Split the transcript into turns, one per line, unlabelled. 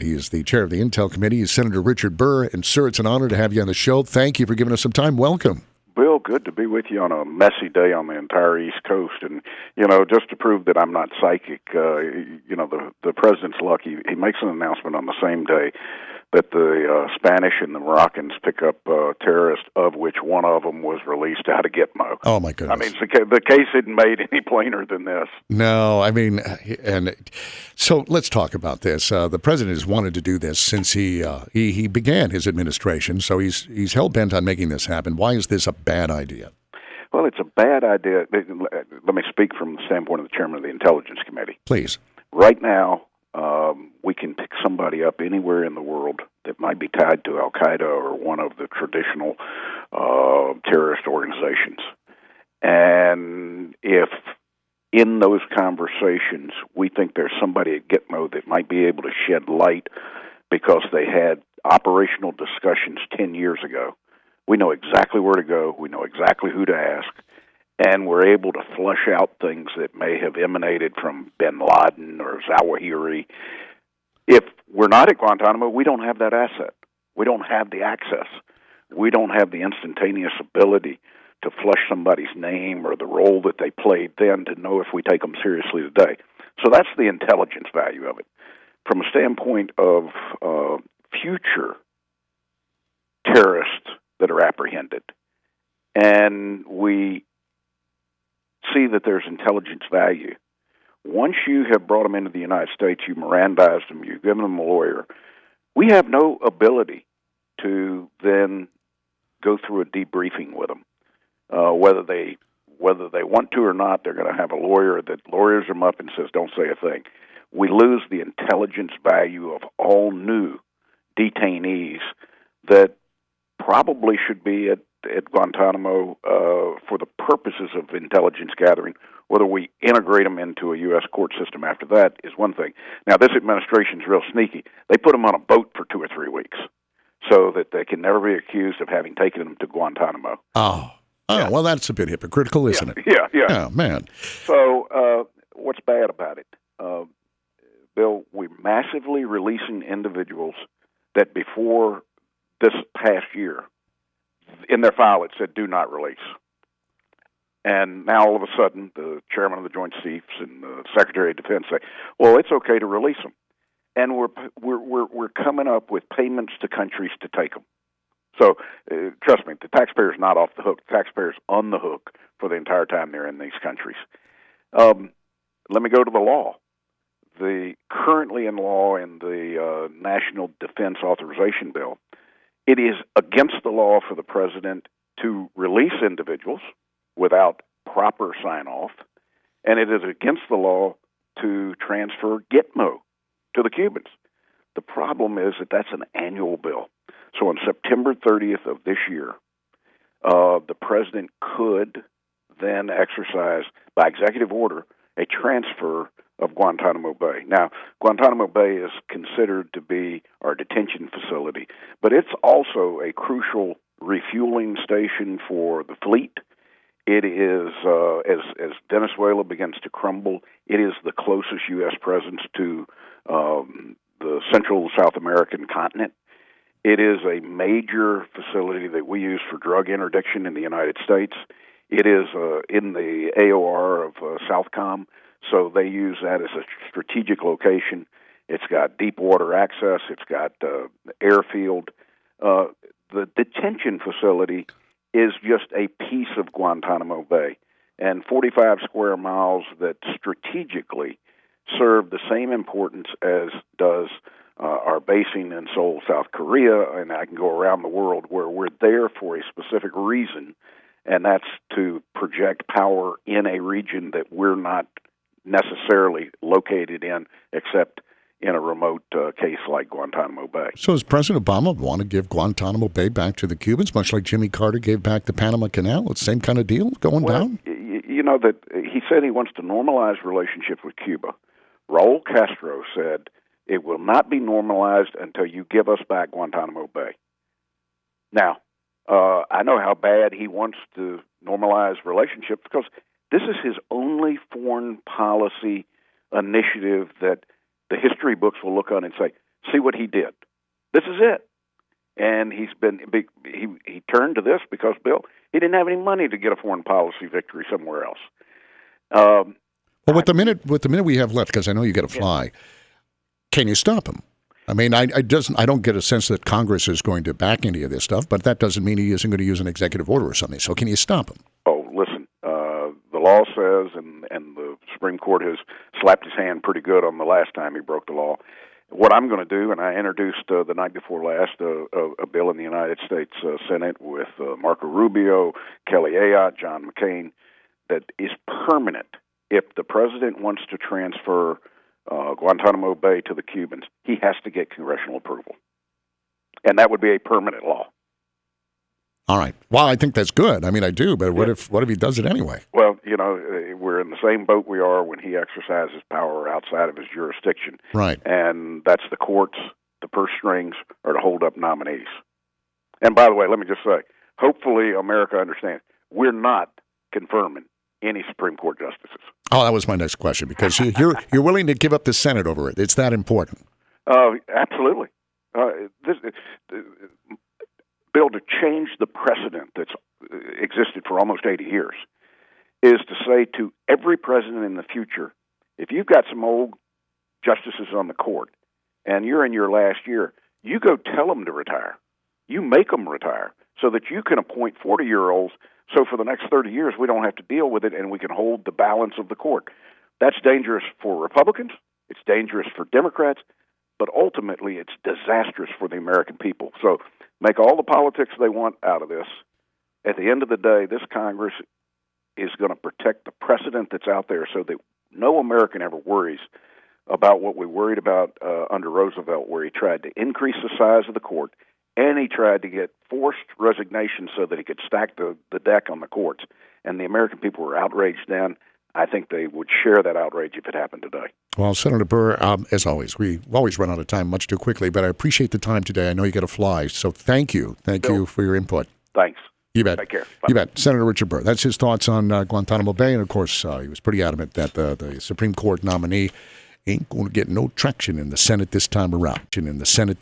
He is the chair of the Intel Committee. He's Senator Richard Burr. And, sir, it's an honor to have you on the show. Thank you for giving us some time. Welcome.
Bill, good to be with you on a messy day on the entire East Coast. And, just to prove that I'm not psychic, the president's lucky. He makes an announcement on the same day that the Spanish and the Moroccans pick up terrorists, of which one of them was released out of Gitmo.
Oh, my goodness.
I mean, the case isn't made any plainer than this.
No, I mean, and so let's talk about this. The president has wanted to do this since he began his administration, so he's hell-bent on making this happen. Why is this a bad idea?
Well, it's a bad idea. Let me speak from the standpoint of the chairman of the Intelligence Committee.
Please.
Right now, we can pick somebody up anywhere in the world that might be tied to Al-Qaeda or one of the traditional terrorist organizations. And if in those conversations we think there's somebody at Gitmo that might be able to shed light because they had operational discussions 10 years ago, we know exactly where to go, we know exactly who to ask, and we're able to flush out things that may have emanated from bin Laden or Zawahiri. If we're not at Guantanamo, we don't have that asset. We don't have the access. We don't have the instantaneous ability to flush somebody's name or the role that they played then to know if we take them seriously today. So that's the intelligence value of it. From a standpoint of future terrorists that are apprehended, and we see that there's intelligence value. Once you have brought them into the United States, you Mirandized them, you've given them a lawyer, we have no ability to then go through a debriefing with them. Whether they want to or not, they're going to have a lawyer that lawyers them up and says, don't say a thing. We lose the intelligence value of all new detainees that probably should be at Guantanamo for the purposes of intelligence gathering. Whether we integrate them into a U.S. court system after that is one thing. Now, this administration's real sneaky. They put them on a boat for 2 or 3 weeks so that they can never be accused of having taken them to Guantanamo.
Oh, yeah. Well, that's a bit hypocritical, isn't it?
Yeah.
Oh, man.
So what's bad about it? Bill, we're massively releasing individuals that before this past year, in their file it said, do not release. And now all of a sudden, the chairman of the Joint Chiefs and the Secretary of Defense say, well, it's okay to release them. And we're coming up with payments to countries to take them. So trust me, the taxpayer's not off the hook. The taxpayer's on the hook for the entire time they're in these countries. Let me go to the law. Currently in law in the National Defense Authorization Bill, it is against the law for the president to release individuals without proper sign-off, and it is against the law to transfer Gitmo to the Cubans. The problem is that that's an annual bill. So on September 30th of this year, the president could then exercise, by executive order, a transfer of Guantanamo Bay. Now, Guantanamo Bay is considered to be our detention facility, but it's also a crucial refueling station for the fleet. It is, as Venezuela begins to crumble, it is the closest U.S. presence to the Central South American continent. It is a major facility that we use for drug interdiction in the United States. It is in the AOR of Southcom, so they use that as a strategic location. It's got deep water access. It's got airfield. The detention facility is just a piece of Guantanamo Bay, and 45 square miles that strategically serve the same importance as does our basing in Seoul, South Korea, and I can go around the world where we're there for a specific reason, and that's to project power in a region that we're not necessarily located in, except in a remote case like Guantanamo Bay.
So does President Obama want to give Guantanamo Bay back to the Cubans, much like Jimmy Carter gave back the Panama Canal? It's the same kind of deal going down?
You know that he said he wants to normalize relationships with Cuba. Raul Castro said, it will not be normalized until you give us back Guantanamo Bay. Now, I know how bad he wants to normalize relationships because this is his only foreign policy initiative that the history books will look on and say, See what he did. This is it. And he turned to this because, Bill, he didn't have any money to get a foreign policy victory somewhere else.
Well, with the minute we have left, because I know you got to fly, can you stop him? I mean, I don't get a sense that Congress is going to back any of this stuff, but that doesn't mean he isn't going to use an executive order or something. So can you stop him?
Oh, listen, the law says, and the Supreme Court has slapped his hand pretty good on the last time he broke the law. What I'm going to do, and I introduced the night before last a bill in the United States Senate with Marco Rubio, Kelly Ayotte, John McCain, that is permanent. If the president wants to transfer Guantanamo Bay to the Cubans, he has to get congressional approval. And that would be a permanent law.
All right. Well, I think that's good. I mean, I do, but what if he does it anyway?
Well, we're in the same boat we are when he exercises power outside of his jurisdiction.
Right.
And that's the courts, the purse strings, or to hold up nominees. And by the way, let me just say, hopefully America understands, we're not confirming any Supreme Court justices.
Oh, that was my next question, because you're willing to give up the Senate over it. It's that important.
Absolutely. Bill, to change the precedent that's existed for almost 80 years is to say to every president in the future, if you've got some old justices on the court and you're in your last year, you go tell them to retire. You make them retire so that you can appoint 40-year-olds. So for the next 30 years, we don't have to deal with it, and we can hold the balance of the court. That's dangerous for Republicans. It's dangerous for Democrats. But ultimately, it's disastrous for the American people. So make all the politics they want out of this. At the end of the day, this Congress is going to protect the precedent that's out there so that no American ever worries about what we worried about under Roosevelt, where he tried to increase the size of the court, and he tried to get forced resignation so that he could stack the deck on the courts. And the American people were outraged then. I think they would share that outrage if it happened today.
Well, Senator Burr, as always, we always run out of time much too quickly, but I appreciate the time today. I know you got to fly, so thank you. Thank you for your input.
Thanks.
You bet.
Take care. Bye.
You bet. Senator Richard Burr. That's his thoughts on Guantanamo Bay, and of course, he was pretty adamant that the Supreme Court nominee ain't going to get no traction in the Senate this time around. In the Senate.